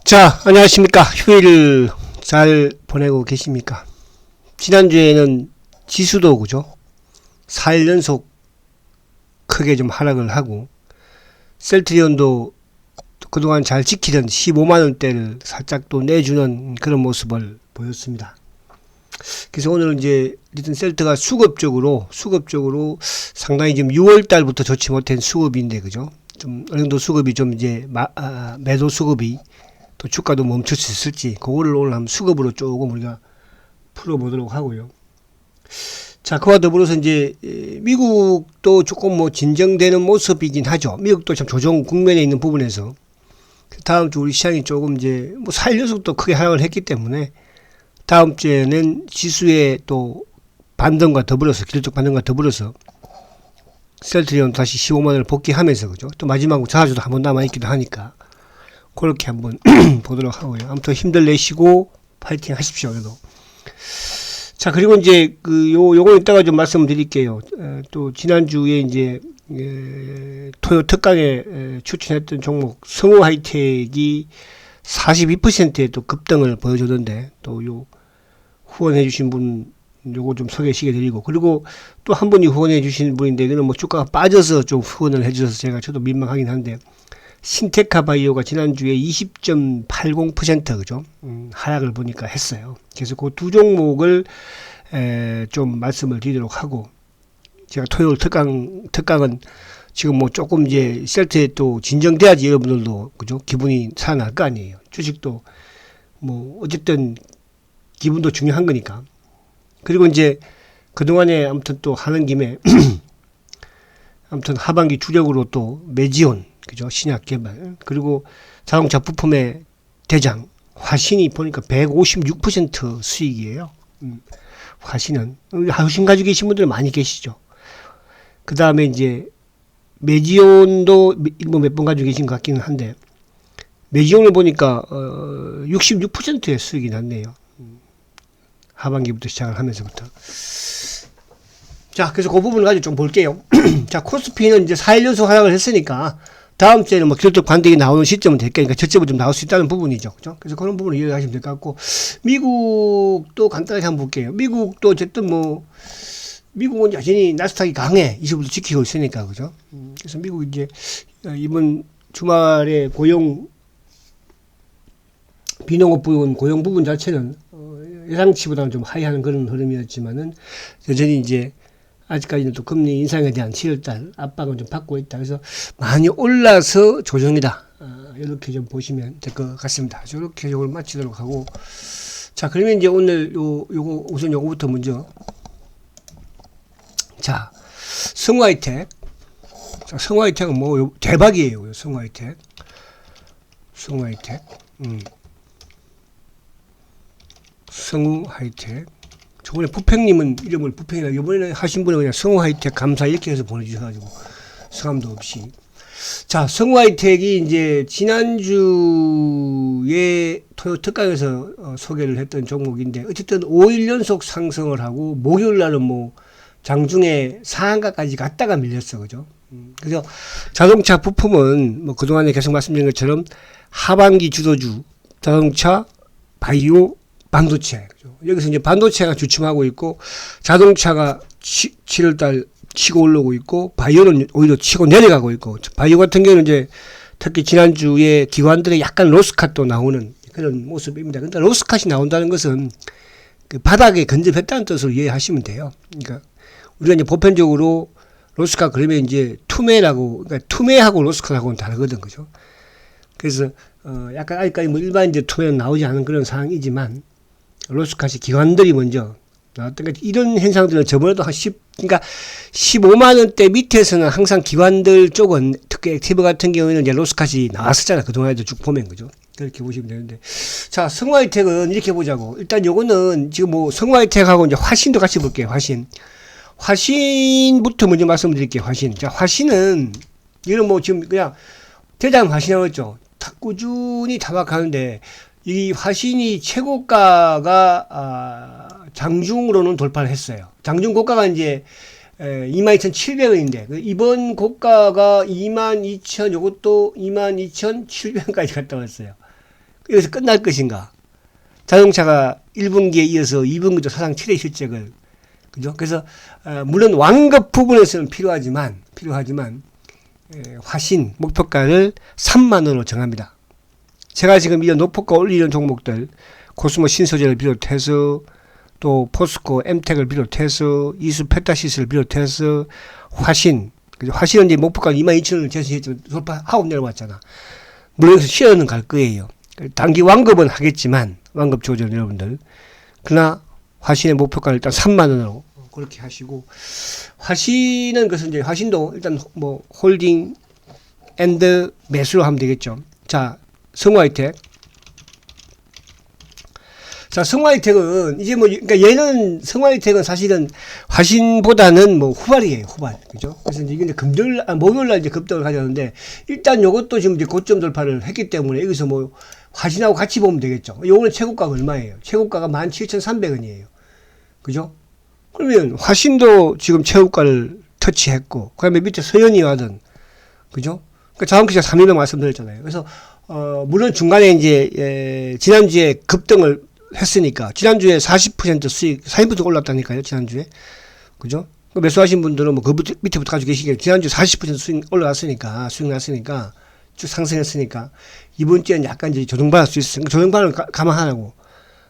자, 안녕하십니까. 휴일 잘 보내고 계십니까? 지난주에는 지수도 그죠? 4일 연속 크게 좀 하락을 하고, 셀트리온도 그동안 잘 지키던 15만원대를 살짝 또 내주는 그런 모습을 보였습니다. 그래서 오늘 이제 리튼 셀트가 수급적으로 상당히 지금 6월달부터 좋지 못한 수급인데, 그죠? 좀 어느 정도 수급이 좀 이제 매도 수급이 또 주가도 멈출 수 있을지 그거를 오늘 한번 수급으로 조금 우리가 풀어보도록 하고요. 자, 그와 더불어서 이제 미국도 조금 뭐 진정되는 모습이긴 하죠. 미국도 참 조정 국면에 있는 부분에서 다음 주 우리 시장이 조금 이제 뭐 4일 연속도 크게 하락을 했기 때문에 다음 주에는 지수의 또 반등과 더불어서 기술적 반등과 더불어서 셀트리온 다시 15만원을 복귀하면서 그죠. 또 마지막으로 자사주도 한 번 남아있기도 하니까 그렇게 한번 보도록 하고요. 아무튼 힘들 내시고 파이팅 하십시오. 그래도. 자, 그리고 이제 요거 이따가 좀 말씀드릴게요. 또 지난주에 이제 토요 특강에 추천했던 종목 성우 하이텍이 42%의 또 급등을 보여주던데 또 요 후원해 주신 분 요거 좀 소개시켜 드리고, 그리고 또 한 분이 후원해 주신 분인데 이거는 뭐 주가가 빠져서 좀 후원을 해 주셔서 저도 민망하긴 한데, 신테카 바이오가 지난주에 20.80% 그죠? 하락을 보니까 했어요. 그래서 그 두 종목을 좀 말씀을 드리도록 하고, 제가 토요일 특강은 지금 뭐 조금 이제 셀트에 또 진정돼야지 여러분들도 그죠? 기분이 살아날 거 아니에요. 주식도 뭐 어쨌든 기분도 중요한 거니까. 그리고 이제 그동안에 아무튼 또 하는 김에 아무튼 하반기 주력으로 또 메지온 그죠? 신약 개발. 그리고 자동차 부품의 대장 화신이 보니까 156% 수익이에요. 화신은 화신 가지고 계신 분들 많이 계시죠. 그 다음에 이제 메지온도 뭐 몇 번 가지고 계신 것 같기는 한데, 메지온을 보니까 66%의 수익이 났네요. 하반기부터 시작을 하면서부터. 자, 그래서 그 부분을 가지고 좀 볼게요. 자, 코스피는 이제 4일 연속 하락을 했으니까 다음 주에는 뭐 기술적 반등이 나오는 시점은 될 거니까 저점은 좀 나올 수 있다는 부분이죠. 그죠? 그래서 그런 부분을 이해하시면 될 것 같고, 미국도 간단하게 한번 볼게요. 미국도 어쨌든 뭐, 미국은 여전히 나스닥이 강해. 20% 지키고 있으니까. 그죠? 그래서 미국 이제 이번 주말에 비농업 부분, 고용 부분 자체는 예상치보다는 좀 하이하는 그런 흐름이었지만은 여전히 이제 아직까지는 또 금리 인상에 대한 7월달 압박은 좀 받고 있다. 그래서 많이 올라서 조정이다. 이렇게 좀 보시면 될 것 같습니다. 이렇게 요걸 마치도록 하고. 자, 그러면 이제 오늘 요거 우선 요거부터 먼저. 자, 성우하이텍. 자, 성우하이텍은 뭐 대박이에요. 성우하이텍. 성우하이텍. 저번에 부팽님은 이름을 부팽이라, 이번에는 하신 분은 그냥 성우하이텍 감사 이렇게 해서 보내주셔가지고 성함도 없이. 자, 성우하이텍이 이제 지난주에 토요 특강에서 소개를 했던 종목인데, 어쨌든 5일 연속 상승을 하고 목요일 날은 뭐 장중에 상한가까지 갔다가 밀렸어. 그죠? 그래서 자동차 부품은 뭐 그동안에 계속 말씀드린 것처럼 하반기 주도주 자동차, 바이오, 반도체. 그죠? 여기서 이제 반도체가 주춤하고 있고, 자동차가 7월달 치고 올라오고 있고, 바이오는 오히려 치고 내려가고 있고, 바이오 같은 경우는 이제 특히 지난주에 기관들의 약간 로스컷도 나오는 그런 모습입니다. 근데 로스컷이 나온다는 것은 그 바닥에 근접했다는 뜻으로 이해하시면 돼요. 그러니까 우리가 이제 보편적으로 로스컷 그러면 이제 투매라고, 그러니까 투매하고 로스컷하고는 다르거든. 그죠? 그래서 약간 아직까지 뭐 일반인들 투매는 나오지 않은 그런 상황이지만, 로스컷이 기관들이 먼저 나왔던 게, 이런 현상들은 저번에도 그러니까 15만원대 밑에서는 항상 기관들 쪽은, 특히 액티브 같은 경우에는 이제 로스컷이 나왔었잖아. 그동안에도 쭉 보면. 그죠? 그렇게 보시면 되는데. 자, 성우하이텍은 이렇게 보자고. 일단 요거는 지금 뭐 성우하이텍하고 이제 화신도 같이 볼게요. 화신부터 먼저 말씀드릴게요. 자, 화신은, 이거는 뭐 지금 그냥 대장 화신하고 꾸준히 타박하는데, 이 화신이 최고가가 장중으로는 돌파를 했어요. 장중 고가가 이제 22,700원인데 이번 고가가 22,000, 요것도 22,700원까지 갔다 왔어요. 여기서 끝날 것인가? 자동차가 1분기에 이어서 2분기도 사상 최대 실적을, 그죠? 그래서 물론 완급 부분에서는 필요하지만 화신 목표가를 3만 원으로 정합니다. 제가 지금 이런 노포가 올리는 종목들, 코스모 신소재를 비롯해서 또 포스코 엠텍을 비롯해서 이수 페타시스를 비롯해서 화신, 그죠? 화신은 이제 목표가 22,000원을 제시했지만 돌파하고 내려왔잖아. 물론 여기서 시어는 갈 거예요. 단기 완급은 하겠지만, 완급 조절 여러분들. 그러나 화신의 목표가를 일단 3만 원으로 그렇게 하시고, 화신은 그것은 이제 화신도 일단 뭐 홀딩 앤드 매수로 하면 되겠죠. 자, 성화이텍. 자, 성화이텍은 이제 뭐, 그러니까 얘는 성화이텍은 사실은 화신보다는 뭐 후발이에요, 후발. 그죠? 그래서 이제 목요일날 이제 급등을 가져왔는데, 일단 요것도 지금 이제 고점 돌파를 했기 때문에 여기서 뭐 화신하고 같이 보면 되겠죠. 요거는 최고가가 얼마예요? 최고가가 17,300원이에요. 그죠? 그러면 화신도 지금 최고가를 터치했고, 그 다음에 밑에 서현이와든, 그죠? 그러니까 자원기사 3일을 말씀드렸잖아요. 그래서, 물론 중간에 이제, 지난주에 급등을 했으니까, 지난주에 40% 수익, 40% 올랐다니까요, 지난주에. 그죠? 매수하신 분들은 뭐 그 밑에부터 가지고 계시겠죠. 지난주에 40% 수익 올라왔으니까, 수익 났으니까, 쭉 상승했으니까, 이번 주에는 약간 이제 조정받을 수 있으니까, 조정받을 감안하라고.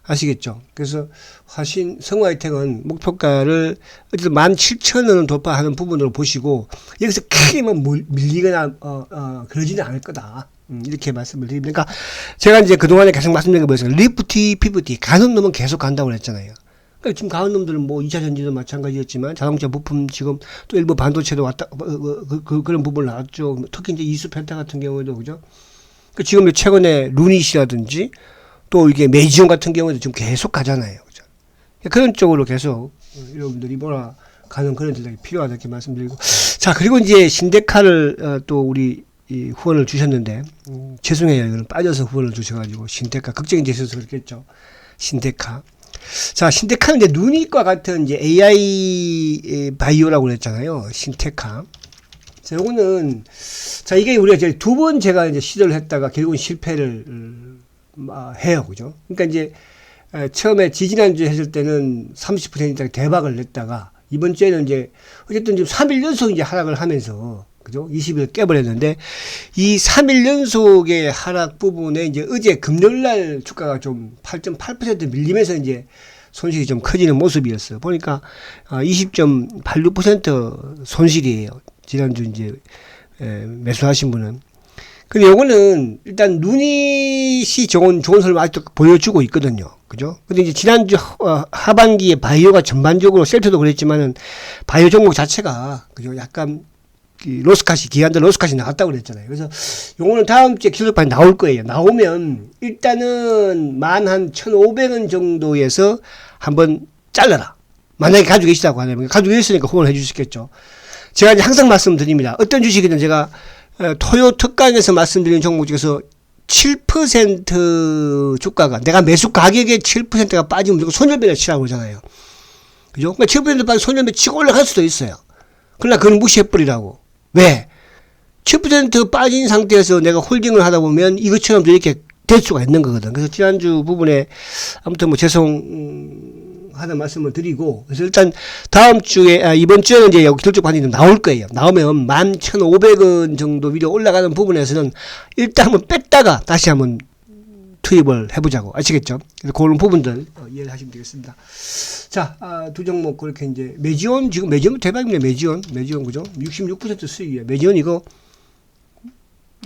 아시겠죠? 그래서 화신, 성화이텍은 목표가를 어쨌든 17,000원을 돌파하는 부분으로 보시고, 여기서 크게 뭐 밀리거나, 그러지는 않을 거다. 이렇게 말씀을 드립니다. 그러니까 제가 이제 그동안에 계속 말씀드린 게 뭐였어요? 리프티, 피프티. 가는 놈은 계속 간다고 그랬잖아요. 그러니까 지금 가는 놈들은 뭐 2차 전지도 마찬가지였지만 자동차 부품 지금 또 일부 반도체도 왔다, 그런 부분을 나왔죠. 특히 이제 이수 펜타 같은 경우에도, 그죠? 그러니까 지금 최근에 루닛이라든지 또 이게 메지온 같은 경우에도 지금 계속 가잖아요. 그죠? 그런 쪽으로 계속 여러분들이 뭐라 가는 그런 전략이 필요하다 이렇게 말씀드리고. 자, 그리고 이제 신데카를 또 우리 이 후원을 주셨는데, 죄송해요. 이거는 빠져서 후원을 주셔가지고, 신데카, 걱정이 되셔서 그렇겠죠. 신데카. 자, 신데카는 이제 누닉과 같은 이제 AI 바이오라고 그랬잖아요. 신테카. 자, 요거는, 자, 이게 우리가 이제 두 번 제가 이제 시도를 했다가 결국은 실패를 해요. 그죠? 그러니까 이제, 처음에 지지난주에 했을 때는 30% 대박을 냈다가, 이번 주에는 이제, 어쨌든 지금 3일 연속 이제 하락을 하면서, 그죠? 20일 깨버렸는데, 이 3일 연속의 하락 부분에 이제 어제 금요일날 주가가 좀 8.8% 밀리면서 이제 손실이 좀 커지는 모습이었어요. 보니까 20.86% 손실이에요. 지난주 이제 매수하신 분은. 근데 요거는 일단 누닛이 좋은 설명 아직도 보여주고 있거든요. 그죠? 근데 이제 지난주 하반기에 바이오가 전반적으로 셀트도 그랬지만은 바이오 종목 자체가, 그죠? 약간 로스카시, 기관들 로스카시 나왔다고 그랬잖아요. 그래서 요거는 다음 주에 기술판이 나올 거예요. 나오면 일단은 11,500원 정도에서 한번 잘라라. 만약에 가지고 계시다고 하면, 가지고 계시니까 후원을 해주시겠죠. 제가 이제 항상 말씀드립니다. 어떤 주식이든 제가 토요 특강에서 말씀드린 종목 중에서 7% 주가가, 내가 매수 가격의 7%가 빠지면 무조건 손절배를 치라고 그러잖아요. 그죠? 그러니까 7% 빠지면 손절배 치고 올라갈 수도 있어요. 그러나 그건 무시해버리라고. 왜? 7% 빠진 상태에서 내가 홀딩을 하다 보면 이것처럼 이렇게 될 수가 있는 거거든. 그래서 지난주 부분에 아무튼 뭐 죄송하다는 말씀을 드리고, 그래서 일단 다음 주에, 이번 주에는 이제 여기 결정판이 나올 거예요. 나오면 11,500원 정도 위로 올라가는 부분에서는 일단 한번 뺐다가 다시 한번 투입을 해보자고. 아시겠죠? 그래서 그런 부분들 이해를 하시면 되겠습니다. 자, 두 종목 그렇게 이제 메지온, 지금 메지온 대박입니다. 메지온 그죠? 66% 수익이에요. 메지온 이거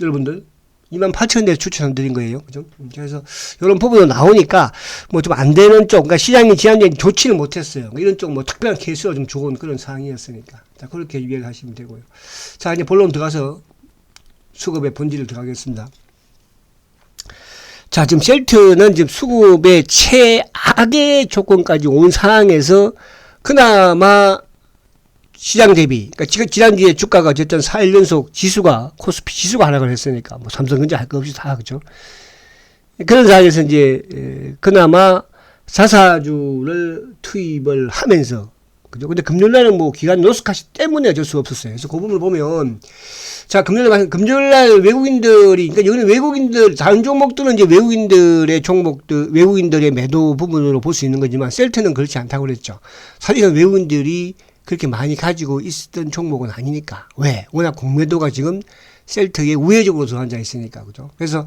여러분들 28,000원대 추천드린 거예요. 그죠? 그래서 이런 부분도 나오니까 뭐 좀 안 되는 쪽, 그러니까 시장이 지난주에 좋지는 못했어요. 이런 쪽 뭐 특별한 케이스가 좀 좋은 그런 상황이었으니까. 자, 그렇게 이해를 하시면 되고요. 자, 이제 본론 들어가서 수급의 본질을 들어가겠습니다. 자, 지금 셀트는 지금 수급의 최악의 조건까지 온 상황에서 그나마 시장 대비, 그러니까 지난주에 주가가 어쨌든 4일 연속 지수가, 코스피 지수가 하락을 했으니까, 뭐 삼성전자 할 거 없이 다, 그죠? 그런 상황에서 이제, 그나마 자사주를 투입을 하면서, 그죠? 근데 금요일날은 뭐 기관 노스카시 때문에 어쩔 수 없었어요. 그래서 그 부분을 보면, 자, 금요일날 외국인들이, 그러니까 여기는 외국인들, 다른 종목들은 이제 외국인들의 종목들, 외국인들의 매도 부분으로 볼 수 있는 거지만, 셀트는 그렇지 않다고 그랬죠. 사실은 외국인들이 그렇게 많이 가지고 있었던 종목은 아니니까. 왜? 워낙 공매도가 지금 셀트에 우회적으로 들어앉아 있으니까, 그죠? 그래서,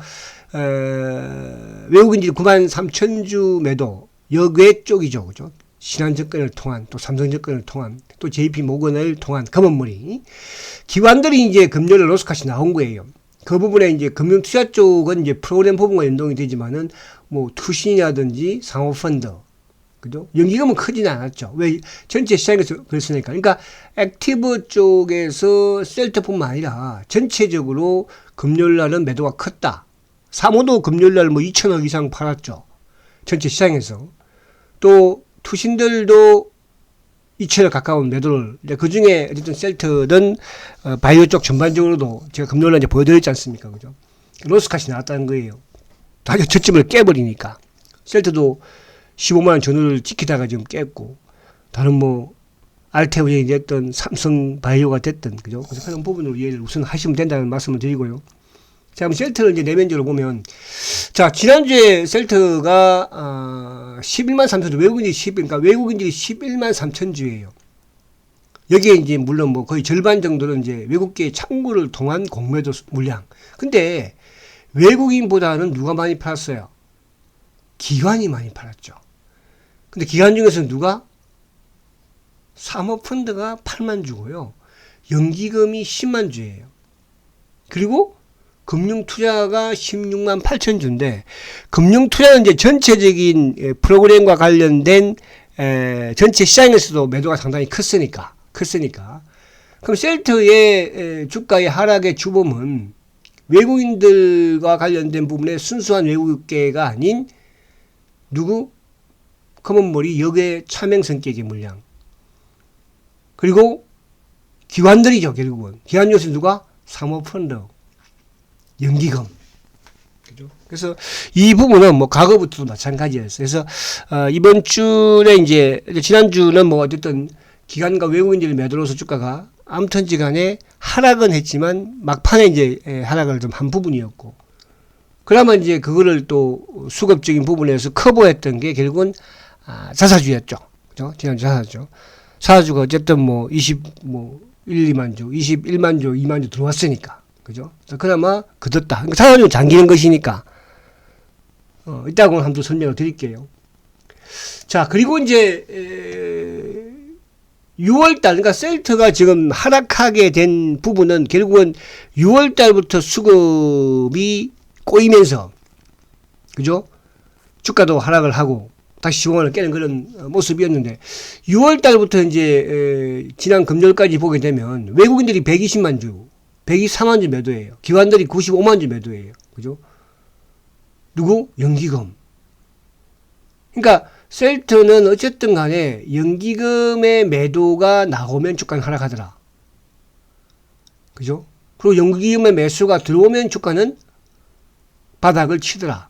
외국인들이 93,000주 매도, 역외 쪽이죠, 그죠? 신한증권을 통한, 또 삼성증권을 통한, 또 JP모건을 통한 검은머리. 기관들이 이제 금요일 로스카시 나온 거예요. 그 부분에 이제 금융투자 쪽은 이제 프로그램 부분과 연동이 되지만은, 뭐, 투신이라든지 상호펀드, 그죠? 연기금은 크지는 않았죠. 왜? 전체 시장에서 그랬으니까. 그러니까, 액티브 쪽에서 셀트뿐만 아니라, 전체적으로 금요일 날은 매도가 컸다. 사모도 금요일 날 뭐 2천억 이상 팔았죠. 전체 시장에서. 또, 투신들도 2천억 가까운 매도를, 그 중에 어쨌든 셀트든, 바이오 쪽 전반적으로도 제가 금요일날 이제 보여드렸지 않습니까? 그죠? 로스카시 나왔다는 거예요. 다시 저점을 깨버리니까. 셀트도 15만원 전후를 지키다가 지금 깼고, 다른 뭐, 알테오젠이 됐든, 삼성 바이오가 됐든, 그죠? 그래서 그런 부분으로 이해를 우선 하시면 된다는 말씀을 드리고요. 자, 그럼 셀트를 이제 내면적으로 보면, 자, 지난주에 셀트가, 11만 3천 주, 그러니까 외국인들이 11만 3천 주예요. 여기에 이제 물론 뭐 거의 절반 정도는 이제 외국계 창구를 통한 공매도 물량. 근데 외국인보다는 누가 많이 팔았어요? 기관이 많이 팔았죠. 근데 기관 중에서 누가? 사모펀드가 8만 주고요. 연기금이 10만 주예요. 그리고 금융투자가 16만 8천 주인데, 금융투자는 이제 전체적인 프로그램과 관련된 전체 시장에서도 매도가 상당히 컸으니까. 그럼 셀트의 주가의 하락의 주범은 외국인들과 관련된 부분에 순수한 외국계가 아닌 누구? 커먼머리 역의 차명 성격의 물량. 그리고 기관들이죠, 결국은. 기관 요소 누가? 사모펀드. 연기금. 그죠? 그래서 이 부분은 뭐 과거부터도 마찬가지였어요. 그래서, 이번 주에 이제, 지난주는 뭐 어쨌든 기관과 외국인들 매도로서 주가가 아무튼지 간에 하락은 했지만 막판에 이제 하락을 좀 한 부분이었고. 그러면 이제 그거를 또 수급적인 부분에서 커버했던 게 결국은 자사주였죠. 그죠? 지난주 자사주. 자사주가 어쨌든 뭐 1, 2만 주, 21만 주, 2만 주 들어왔으니까. 그죠? 그나마 그쳤다. 그러니까 자사주는 잠기는 것이니까. 이따가 한번 설명을 드릴게요. 자, 그리고 이제 6월달, 그러니까 셀트가 지금 하락하게 된 부분은 결국은 6월달부터 수급이 꼬이면서, 그죠? 주가도 하락을 하고 다시 15만원을 깨는 그런 모습이었는데, 6월달부터 이제 지난 금요일까지 보게 되면 외국인들이 120만 주, 124만 주 매도예요. 기관들이 95만 주 매도예요. 그죠? 누구? 연기금. 그러니까 셀트는 어쨌든 간에 연기금의 매도가 나오면 주가는 하락하더라. 그죠? 그리고 연기금의 매수가 들어오면 주가는 바닥을 치더라.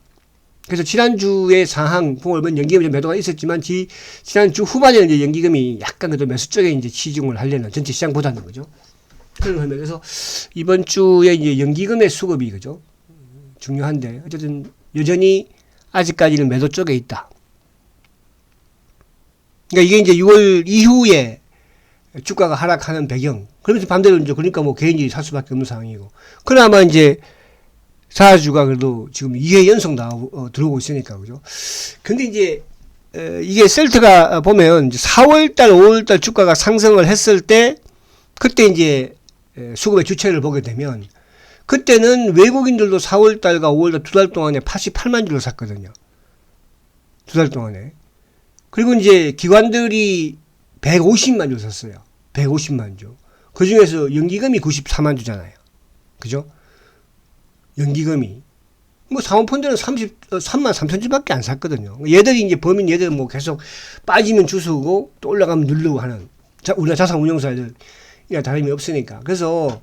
그래서 지난주의 상황 보면 연기금 매도가 있었지만 지난주 후반에는 이제 연기금이 약간 그래도 매수 쪽에 이제 치중을 하려는 전체 시장보다는 거죠. 그래서 이번 주에 이제 연기금의 수급이 그죠? 중요한데 어쨌든 여전히 아직까지는 매도 쪽에 있다. 그러니까 이게 이제 6월 이후에 주가가 하락하는 배경. 그러면서 반대로 이제 그러니까 뭐 개인들이 살 수밖에 없는 상황이고. 그나마 이제 사주가 그래도 지금 2회 연속 들어오고 있으니까 그죠. 근데 이제 이게 셀트가 보면 이제 4월달, 5월달 주가가 상승을 했을 때 그때 이제 수급의 주체를 보게 되면 그때는 외국인들도 4월달과 5월달 두 달 동안에 88만 주를 샀거든요. 두 달 동안에. 그리고 이제 기관들이 150만 주 샀어요. 150만 주. 그 중에서 연기금이 94만 주잖아요. 그죠? 연기금이. 뭐 사모펀드는 33만 3천 주밖에 안 샀거든요. 얘들이 이제 범인 얘들은 뭐 계속 빠지면 주스고 또 올라가면 누르고 하는 우리나라 자산 운용사들 이나 다름이 없으니까. 그래서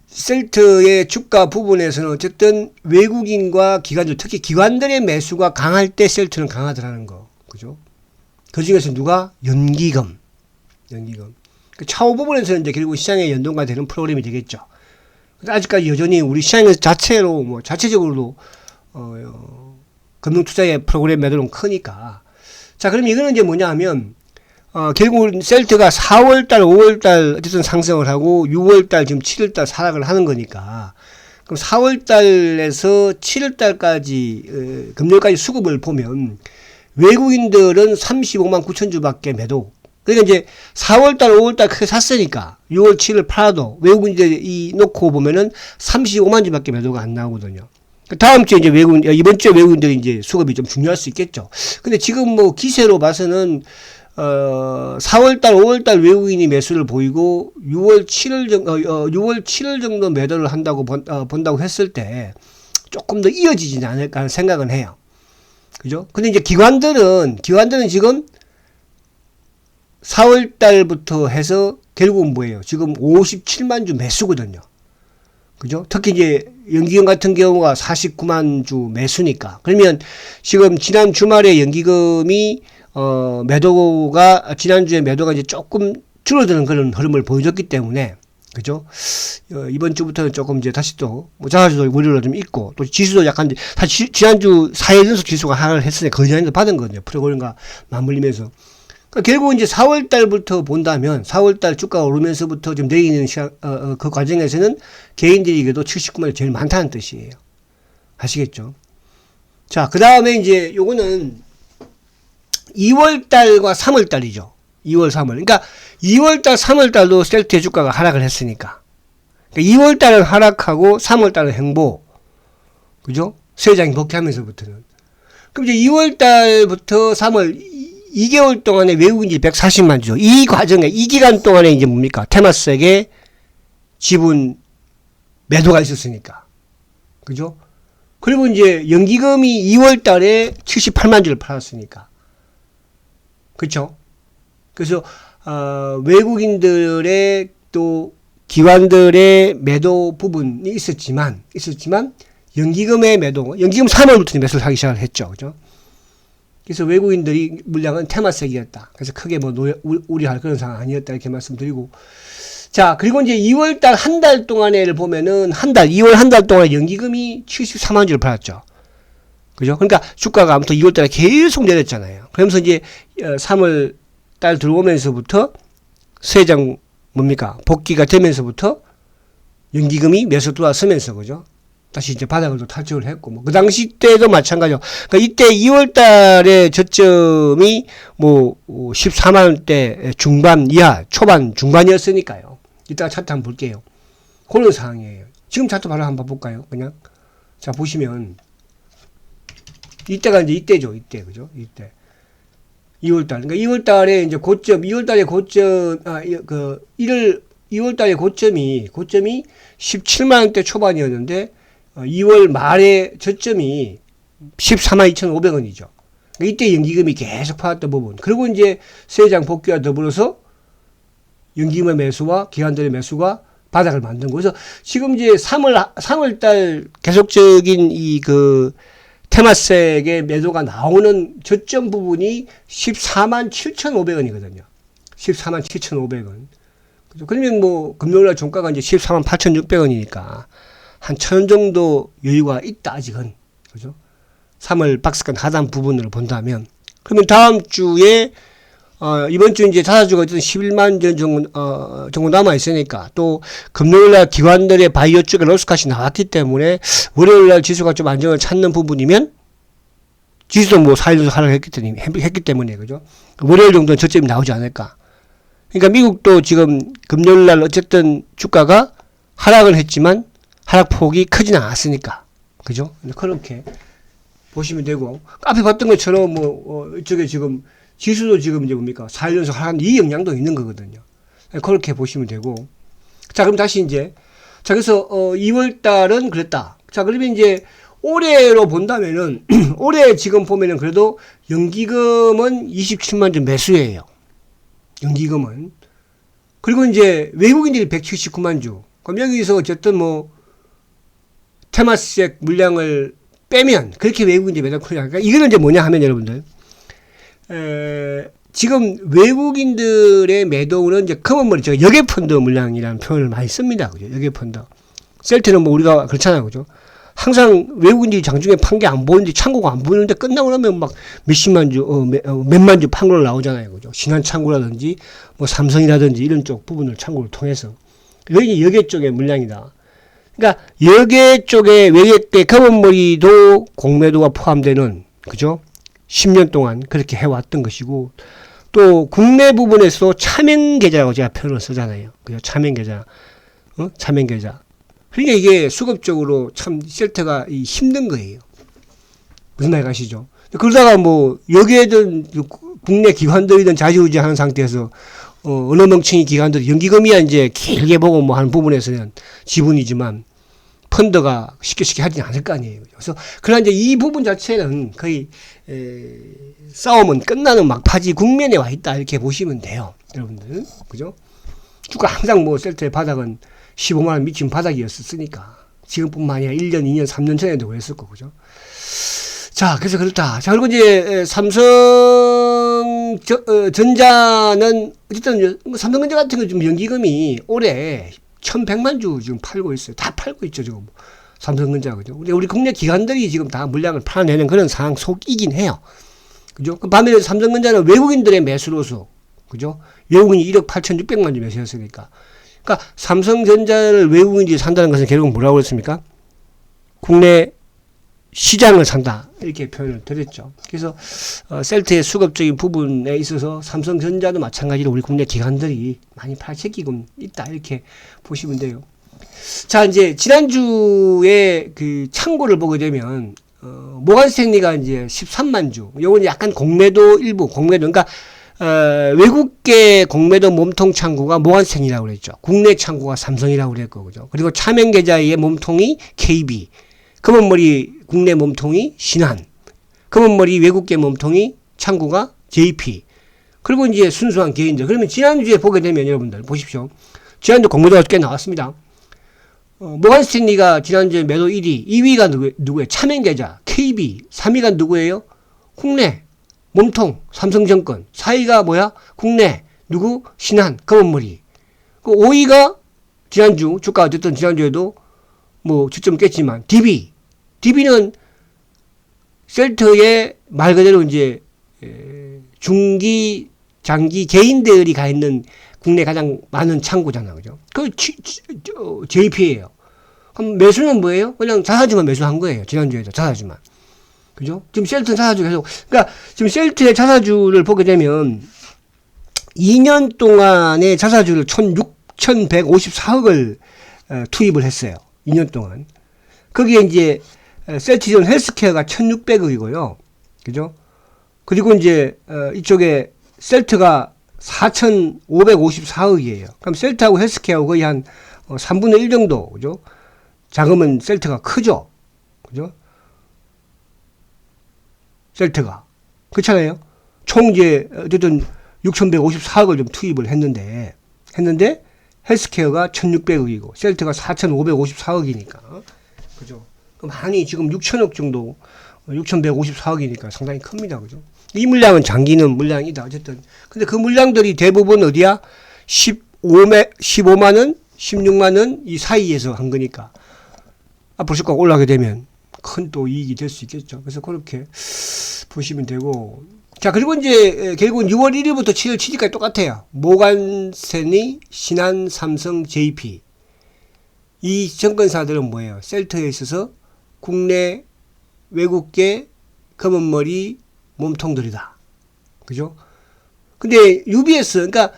셀트의 주가 부분에서는 어쨌든 외국인과 기관들, 특히 기관들의 매수가 강할 때 셀트는 강하더라는 거. 그죠? 그 중에서 누가? 연기금. 그 차후 부분에서 이제 결국 시장에 연동가 되는 프로그램이 되겠죠. 근데 아직까지 여전히 우리 시장 자체로, 뭐, 자체적으로도, 금융투자의 프로그램 매도는 크니까. 자, 그럼 이거는 이제 뭐냐 하면, 결국 셀트가 4월달, 5월달 어쨌든 상승을 하고 6월달 지금 7월달 하락을 하는 거니까 그럼 4월달에서 7월달까지 금요일까지 수급을 보면 외국인들은 35만 9천 주밖에 매도. 그러니까 이제 4월달, 5월달 크게 샀으니까 6월, 7월 팔아도 외국인들이 놓고 보면은 35만 주밖에 매도가 안 나오거든요. 다음 주에 이제 이번 주에 외국인들이 이제 수급이 좀 중요할 수 있겠죠. 근데 지금 뭐 기세로 봐서는 4월달, 5월달 외국인이 매수를 보이고 6월 7월 정도 매도를 한다고 본다고 했을 때 조금 더 이어지지 않을까 하는 생각은 해요. 그죠? 근데 이제 기관들은 지금 4월달부터 해서 결국은 뭐예요? 지금 57만 주 매수거든요. 그죠? 특히 이제 연기금 같은 경우가 49만 주 매수니까. 그러면 지금 지난 주말에 연기금이 매도가 지난주에 매도가 이제 조금 줄어드는 그런 흐름을 보여줬기 때문에 그죠? 이번 주부터는 조금 이제 다시 또 자사주도 월요일로 좀 있고 또 지수도 약간 사실 지난주 4일 연속 지수가 하락을 했으니까 거짓말도 받은 거거든요. 프로그램과 맞물리면서. 그러니까 결국 이제 4월 달부터 본다면 4월 달 주가가 오르면서부터 좀 내리는 시간 그 과정에서는 개인들이 그래도 79만이 제일 많다는 뜻이에요. 아시겠죠? 자, 그다음에 이제 요거는 2월 달과 3월 달이죠. 2월, 3월. 그러니까 2월 달, 3월 달도 셀트의 주가가 하락을 했으니까. 그러니까 2월 달은 하락하고 3월 달은 행보. 그죠? 세장이 복귀하면서부터는. 그럼 이제 2월 달부터 3월 2개월 동안에 외국인이 140만 주죠. 이 과정에 이 기간 동안에 이제 뭡니까? 테마스에게 지분 매도가 있었으니까. 그죠? 그리고 이제 연기금이 2월 달에 78만 주를 팔았으니까. 그렇죠? 그래서 외국인들의 또 기관들의 매도 부분이 있었지만 연기금의 매도, 연기금 3월부터 매수를 하기 시작을 했죠. 그죠? 그래서 외국인들이 물량은 테마색이었다. 그래서 크게 뭐 우려할 그런 상황 아니었다 이렇게 말씀드리고. 자, 그리고 이제 2월 달 한 달 동안에를 보면은 2월 한 달 동안에 연기금이 74만 주를 팔았죠. 그죠? 그러니까 주가가 아무튼 2월 달에 계속 내렸잖아요. 그러면서 이제 3월 달 들어오면서부터 세장 뭡니까? 복귀가 되면서부터 연기금이 매수 들어왔으면서 그죠? 다시 이제 바닥을 또 탈출을 했고 뭐 그 당시 때도 마찬가지죠. 그러니까 이때 2월 달에 저점이 뭐 14만 원대 중반 이하, 초반 중반이었으니까요. 이따가 차트 한번 볼게요. 그런 상황이에요. 지금 차트 바로 한번 볼까요? 그냥 자 보시면 이때가 이제 이때죠. 이때 그죠? 이때 2월 달. 그러니까 2월 달에 이제 고점, 2월 달에 고점 2월 달에 고점이 17만 원대 초반이었는데 2월 말에 저점이 14만 2,500원이죠. 그러니까 이때 연기금이 계속 팔았던 부분. 그리고 이제 세장 복귀와 더불어서 연기금의 매수와 기관들의 매수가 바닥을 만든 거죠. 그래서 지금 이제 3월 달 계속적인 테마색의 매도가 나오는 저점 부분이 14만 7,500원이거든요. 14만 7,500원. 그러면 뭐 금요일날 종가가 이제 14만 8,600원이니까 한 1,000원 정도 여유가 있다 아직은. 그죠? 3월 박스권 하단 부분으로 본다면 그러면 다음 주에 이번 주 이제 자사주가 어쨌든 11만 전 정도 남아 있으니까 또 금요일날 기관들의 바이오 쪽에 로스카시 나왔기 때문에 월요일날 지수가 좀 안정을 찾는 부분이면 지수도 뭐 4일 정도 하락했기 때문에 그죠? 월요일 정도는 저점이 나오지 않을까. 그러니까 미국도 지금 금요일날 어쨌든 주가가 하락을 했지만 하락폭이 크지는 않았으니까. 그죠? 그렇게 보시면 되고. 앞에 봤던 것처럼 이쪽에 지금 지수도 지금 이제 뭡니까? 4일 연속 하락한 이 영향도 있는 거거든요. 그렇게 보시면 되고. 자, 그럼 다시 이제. 자, 그래서 2월 달은 그랬다. 자, 그러면 이제 올해로 본다면은 올해 지금 보면은 그래도 연기금은 27만 주 매수예요. 연기금은. 그리고 이제 외국인들이 179만 주. 그럼 여기서 어쨌든 뭐 테마색 물량을 빼면 그렇게 외국인들이 매달 크냐. 그러니까 이거는 이제 뭐냐 하면 여러분들 지금 외국인들의 매도는 이제 커먼머리, 저 역외펀드 물량이라는 표현을 많이 씁니다. 그죠? 역외펀드. 셀트는 뭐 우리가 그렇잖아요. 그죠? 항상 외국인들이 장중에 판 게 안 보이는데, 창고가 안 보이는데 끝나고 나면 막 몇십만 주, 몇만 주 판고로 나오잖아요. 그죠? 신한 창고라든지, 뭐 삼성이라든지 이런 쪽 부분을 창고를 통해서. 여기 역외 쪽의 물량이다. 그러니까 역외 쪽에 외외 때 커먼머리도 공매도가 포함되는, 그죠? 10년 동안 그렇게 해왔던 것이고, 또 국내 부분에서 차명계좌라고 제가 표현을 쓰잖아요. 그죠? 차명계좌. 차명계좌. 그러니까 이게 수급적으로 참 셀트가 힘든 거예요. 무슨 말 가시죠? 그러다가 뭐 여기에든 국내 기관들이든 좌지우지하는 상태에서 어느 멍청이 기관들 연기금이야 이제 길게 보고 뭐 하는 부분에서는 지분이지만 펀드가 쉽게 하지 않을 거 아니에요. 그래서 그러나 이제 이 부분 자체는 거의 싸움은 끝나는 막바지 국면에 와 있다 이렇게 보시면 돼요, 여러분들. 그죠? 주가 항상 뭐 셀트의 바닥은 15만 원 미친 바닥이었으니까 지금뿐만 아니라 1년, 2년, 3년 전에도 그랬을 거고, 그죠? 자, 그래서 그렇다. 자, 그리고 이제 삼성 전자는 어쨌든 삼성전자 같은 거 좀 연기금이 올해 1,100만 주 지금 팔고 있어요. 다 팔고 있죠, 지금. 삼성전자, 그죠? 우리 국내 기관들이 지금 다 물량을 팔아내는 그런 상황 속이긴 해요. 그죠? 그 반면에 삼성전자는 외국인들의 매수로서, 그죠? 외국인이 1억 8,600만 주 매수했으니까. 그러니까 삼성전자를 외국인들이 산다는 것은 결국 뭐라고 그랬습니까? 국내 시장을 산다 이렇게 표현을 드렸죠. 그래서 셀트의 수급적인 부분에 있어서 삼성전자도 마찬가지로 우리 국내 기관들이 많이 팔채기고 있다 이렇게 보시면 돼요. 자, 이제 지난주에 그 창고를 보게 되면 모간스탠리가 이제 13만 주, 요건 약간 공매도 일부 공매도, 그러니까 외국계 공매도 몸통 창구가 모간스탠리라고 그랬죠. 국내 창구가 삼성이라고 그랬고, 그죠? 그리고 차명계좌의 몸통이 KB, 검은머리 국내 몸통이 신한, 검은머리 외국계 몸통이 창구가 JP, 그리고 이제 순수한 개인들. 그러면 지난주에 보게 되면 여러분들 보십시오. 지난주 공매도가 꽤 나왔습니다. 모간스탠리가 지난주에 매도 1위, 2위가 누구예요? 차명계좌, KB, 3위가 누구예요? 국내 몸통, 삼성증권. 4위가 뭐야? 국내. 누구? 신한, 검은머리. 그 5위가 지난주, 주가 어쨌든 지난주에도 뭐 주점 깼지만, DB. DB는 셀트의 말 그대로 이제, 중기, 장기 개인들이 가 있는 국내 가장 많은 창구잖아. 그죠? 그 JP예요. 그럼 매수는 뭐예요? 그냥 자사주만 매수한 거예요. 지난주에도 자사주만. 그죠? 지금 셀트 자사주 계속, 그러니까 지금 셀트의 자사주를 보게 되면 2년 동안의 자사주를 1,154억을 투입을 했어요. 2년 동안. 거기에 이제 셀트전 헬스케어가 1,600억이고요. 그죠? 그리고 이제 이쪽에 셀트가 4,554억이에요. 그럼 셀트하고 헬스케어하고 거의 한 3분의 1 정도, 그죠? 자금은 셀트가 크죠? 그죠? 셀트가. 그렇잖아요? 총 이제, 어쨌든 6,154억을 좀 투입을 했는데, 헬스케어가 1,600억이고, 셀트가 4,554억이니까. 그죠? 그럼 한이 지금 6,000억 정도, 6,154억이니까 상당히 큽니다. 그죠? 이 물량은 장기는 물량이다. 어쨌든. 근데 그 물량들이 대부분 어디야? 15만원, 16만원 이 사이에서 한 거니까. 앞으로 주가가 올라가게 되면 큰 또 이익이 될 수 있겠죠. 그래서 그렇게 보시면 되고. 자, 그리고 이제 결국은 6월 1일부터 7월 7일까지 똑같아요. 모간스탠리, 신한, 삼성, JP. 이 증권사들은 뭐예요? 셀트에 있어서 국내 외국계 검은머리 몸통들이다. 그죠? 근데 UBS, 그러니까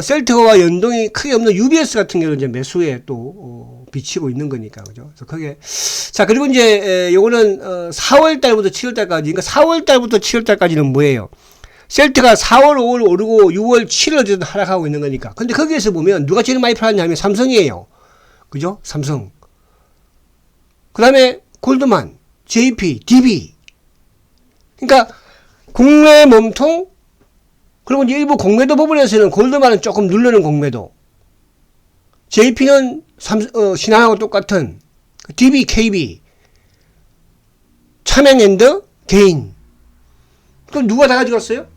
셀트와 연동이 크게 없는 UBS 같은 경우는 이제 매수에 또 비치고 있는 거니까, 그죠? 그래서 그게 자, 그리고 이제 요거는 4월 달부터 7월 달까지, 그러니까 4월 달부터 7월 달까지는 뭐예요? 셀트가 4월, 5월 오르고 6월, 7월 하락하고 있는 거니까. 근데 거기에서 보면 누가 제일 많이 팔았냐면 삼성이에요. 그죠? 삼성. 그 다음에 골드만, JP, DB. 그러니까 국내 몸통, 그리고 이제 일부 공매도 부분에서는 골드만은 조금 누르는 공매도. JP는 신한하고 똑같은 DB, KB, 차명앤드 개인. 그럼 누가 다 가져갔어요?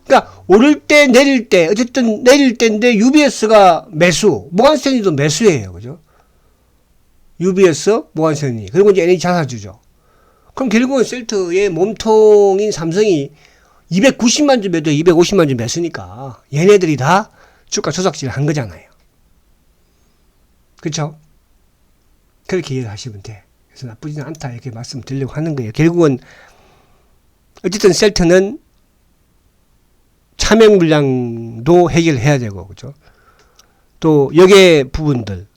그러니까 오를 때 내릴 때 어쨌든 내릴 때인데 UBS가 매수, 모간스탠리도 매수예요, 그죠? UBS, 모간스탠리 그리고 이제 NH 자사주죠. 그럼 결국은 셀트의 몸통인 삼성이 290만 주 매도, 250만 주 매수니까 얘네들이 다 주가 조작질을 한 거잖아요. 그렇죠? 그렇게 이해를 하시면 돼. 그래서 나쁘지는 않다 이렇게 말씀드리려고 하는 거예요. 결국은 어쨌든 셀트는 차명 물량도 해결해야 되고, 그죠? 또 여계 부분들,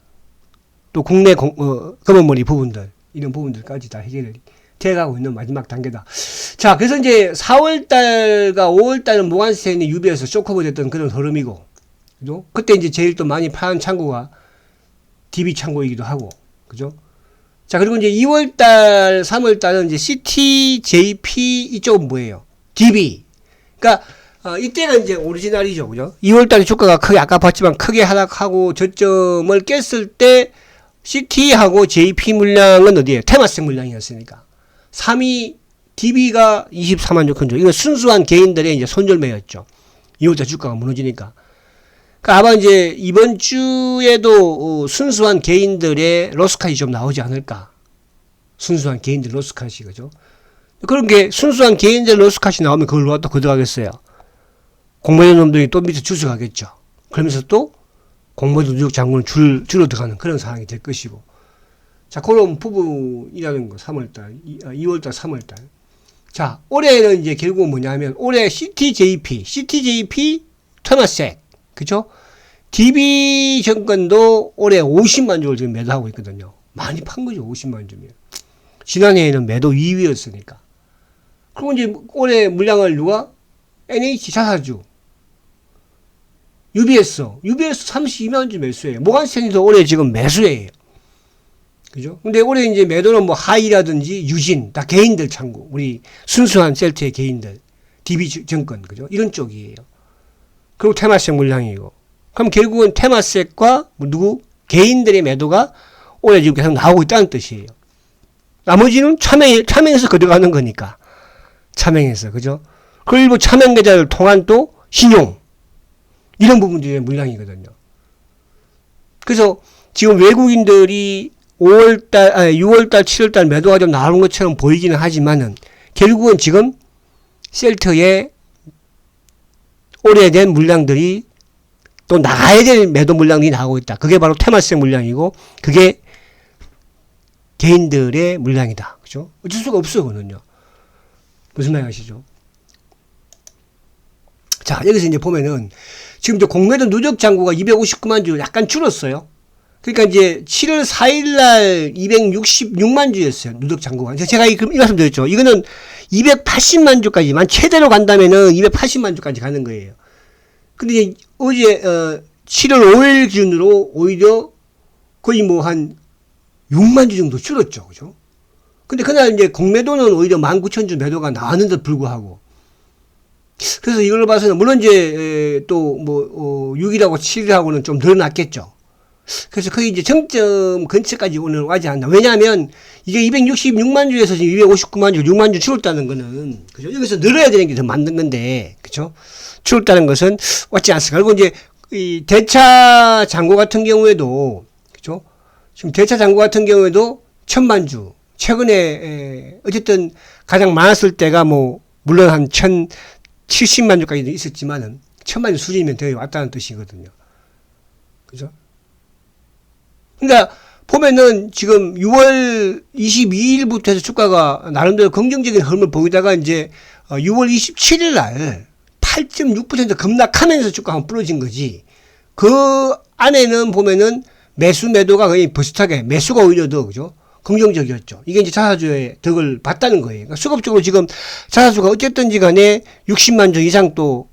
또 국내 검은머리 부분들, 이런 부분들까지 다 해결이 돼가고 있는 마지막 단계다. 자, 그래서 이제 4월달과 5월달은 모간스탠리 유비에서 쇼크오버 됐던 그런 흐름이고, 그죠? 그때 이제 제일 또 많이 파는 창고가 DB 창고이기도 하고, 그죠? 자, 그리고 이제 2월달, 3월달은 이제 CTJP 이쪽은 뭐예요? DB. 그러니까 이때가 이제 오리지널이죠, 그죠? 2월달에 주가가 크게 아까 봤지만 크게 하락하고 저점을 깼을 때 CT하고 JP 물량은 어디에요? 테마스 물량이었으니까. 3위 DB가 24만 6천 주. 이거 순수한 개인들의 이제 손절매였죠. 2월달 주가가 무너지니까. 그러니까 아마 이제 이번 주에도 순수한 개인들의 로스컷이 좀 나오지 않을까. 순수한 개인들 로스컷이, 그죠? 그런 게 순수한 개인들 로스컷이 나오면 그걸 누가 또 걷어가겠어요. 공모전 놈들이 또 밑에 주스 가겠죠. 그러면서 또 공모전 누적 장군은 줄어들어가는 그런 상황이 될 것이고. 자, 그런 부분이라는 거, 3월달, 2월달, 3월달. 자, 올해는 이제 결국은 뭐냐면, 올해 CTJP, 테마섹, 그죠? DB 정권도 올해 50만 주를 지금 매도하고 있거든요. 많이 판 거죠, 50만 주면. 지난해에는 매도 2위였으니까. 그리고 이제 올해 물량을 누가? NH 자사주, UBS 32만 주 매수예요. 모간스탠리도 올해 지금 매수예요. 그죠? 근데 올해 이제 매도는 뭐 하이라든지 유진, 다 개인들 창구. 우리 순수한 셀트의 개인들. DB 정권, 그죠? 이런 쪽이에요. 그리고 테마섹 물량이고. 그럼 결국은 테마섹과 누구? 개인들의 매도가 올해 지금 계속 나오고 있다는 뜻이에요. 나머지는 차명에서 거둬가는 거니까. 차명에서, 그죠? 그리고 일부 차명 계좌를 통한 또 신용. 이런 부분들의 물량이거든요. 그래서 지금 외국인들이 6월달, 7월달 매도가 좀 나오는 것처럼 보이기는 하지만은 결국은 지금 셀트의 오래된 물량들이 또 나가야 될 매도 물량이 나오고 있다. 그게 바로 테마섹 물량이고 그게 개인들의 물량이다. 그죠? 어쩔 수가 없어, 그거는요. 무슨 말 아시죠? 자, 여기서 이제 보면은 지금 공매도 누적 잔고가 259만 주 약간 줄었어요. 그러니까 이제 7월 4일 날 266만 주였어요. 누적 잔고가. 제가 이 말씀 드렸죠. 이거는 280만 주까지만 최대로 간다면은 280만 주까지 가는 거예요. 근데 이제 어제 7월 5일 기준으로 오히려 거의 뭐 한 6만 주 정도 줄었죠. 그죠? 근데 그날 이제 공매도는 오히려 19,000주 매도가 나왔는데 불구하고. 그래서 이걸 봐서는 물론 이제 또 뭐 6일하고 7일하고는 좀 늘어났겠죠. 그래서 거의 이제 정점 근처까지 오늘 와지 않나. 왜냐하면 이게 266만 주에서 지금 259만 주, 6만 주 줄었다는 거는, 그죠? 여기서 늘어야 되는 게 더 맞는 건데, 그죠? 줄었다는 것은 왔지 않습니까? 그리고 이제 이 대차 잔고 같은 경우에도, 그죠? 지금 대차 잔고 같은 경우에도 1000만 주. 최근에 어쨌든 가장 많았을 때가 뭐 물론 한 1070만 주까지도 있었지만은 1000만 주 수준이면 되게 왔다는 뜻이거든요. 그죠? 그러니까 보면은 지금 6월 22일부터 해서 주가가 나름대로 긍정적인 흐름을 보이다가 이제 6월 27일 날 8.6% 급락하면서 주가가 부러진 거지. 그 안에는 보면은 매도가 거의 비슷하게 매수가 오히려 더, 그죠? 긍정적이었죠. 이게 이제 자사주의 덕을 봤다는 거예요. 그러니까 수급적으로 지금 자사주가 어쨌든지 간에 60만 주 이상 또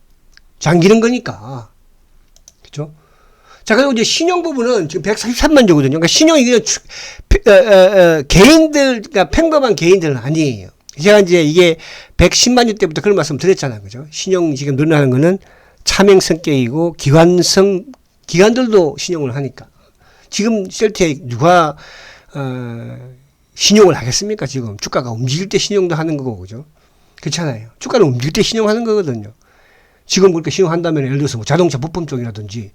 잠기는 거니까. 그죠? 자, 그리고 이제 신용 부분은 지금 143만 주거든요. 그러니까 신용이 그냥 개인들, 그러니까 평범한 개인들은 아니에요. 제가 이제 이게 110만 주 때부터 그런 말씀 드렸잖아요. 그죠? 신용 지금 늘어나는 거는 차명 성격이고 기관들도 신용을 하니까. 지금 셀트에 누가, 신용을 하겠습니까? 지금 주가가 움직일 때 신용도 하는 거고, 그죠? 그렇잖아요. 주가는 움직일 때 신용하는 거거든요. 지금 그렇게 신용한다면 예를 들어서 뭐 자동차 부품 쪽이라든지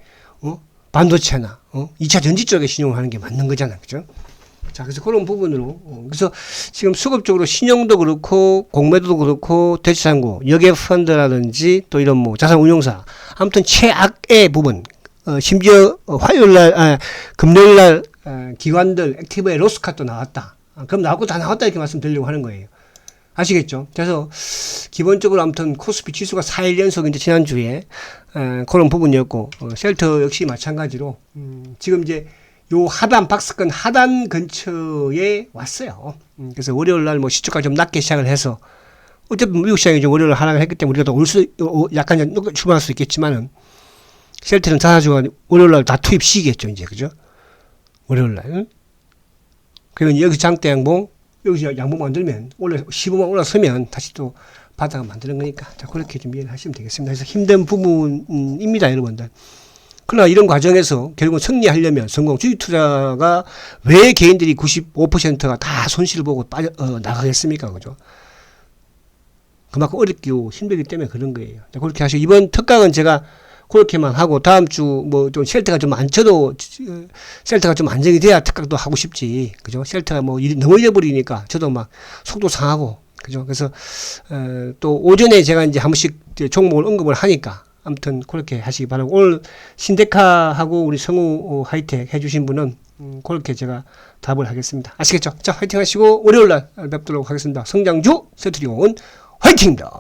반도체나 2차 전지 쪽에 신용을 하는 게 맞는 거잖아요. 그죠? 자, 그래서 그런 부분으로 그래서 지금 수급적으로 신용도 그렇고 공매도도 그렇고 대출상고, 여객펀드라든지 또 이런 뭐 자산운용사 아무튼 최악의 부분 심지어 화요일날 금요일날 기관들 액티브의 로스카도 나왔다. 그럼 나왔고 다 나왔다 이렇게 말씀드리려고 하는 거예요. 아시겠죠? 그래서 기본적으로 아무튼 코스피 지수가 4일 연속 이제 지난주에 그런 부분이었고 셀터 역시 마찬가지로 지금 이제 요 하단 박스권 하단 근처에 왔어요. 그래서 월요일 날 뭐 시초가 좀 낮게 시작을 해서 어쨌든 미국 시장이 좀 월요일 하락을 했기 때문에 우리가 또 약간 출발할 수 있겠지만은 셀트는 자사주가 월요일 날 다 투입시키겠죠, 이제. 그죠? 월요일 날. 그리고 여기서 장대 양봉, 여기서 양봉 만들면, 15만 올라서면 다시 또 바닥을 만드는 거니까. 자, 그렇게 좀 이해를 하시면 되겠습니다. 그래서 힘든 부분입니다, 여러분들. 그러나 이런 과정에서 결국 승리하려면 주식 투자가 왜 개인들이 95%가 다 손실을 보고 나가겠습니까? 그죠? 그만큼 어렵고 힘들기 때문에 그런 거예요. 자, 그렇게 하시고, 이번 특강은 제가 그렇게만 하고 다음 주 뭐 좀 셀트가 좀 안 쳐도 셀트가 좀 안정이 돼야 특강도 하고 싶지. 그죠? 셀트가 뭐 너무 잃어버리니까 저도 막 속도 상하고. 그죠? 그래서 또 오전에 제가 이제 한 번씩 종목을 언급을 하니까 아무튼 그렇게 하시기 바라고, 오늘 신데카하고 우리 성우 하이텍 해주신 분은 그렇게 제가 답을 하겠습니다. 아시겠죠? 자, 화이팅 하시고 월요일날 뵙도록 하겠습니다. 성장주 세트리온 화이팅입니다.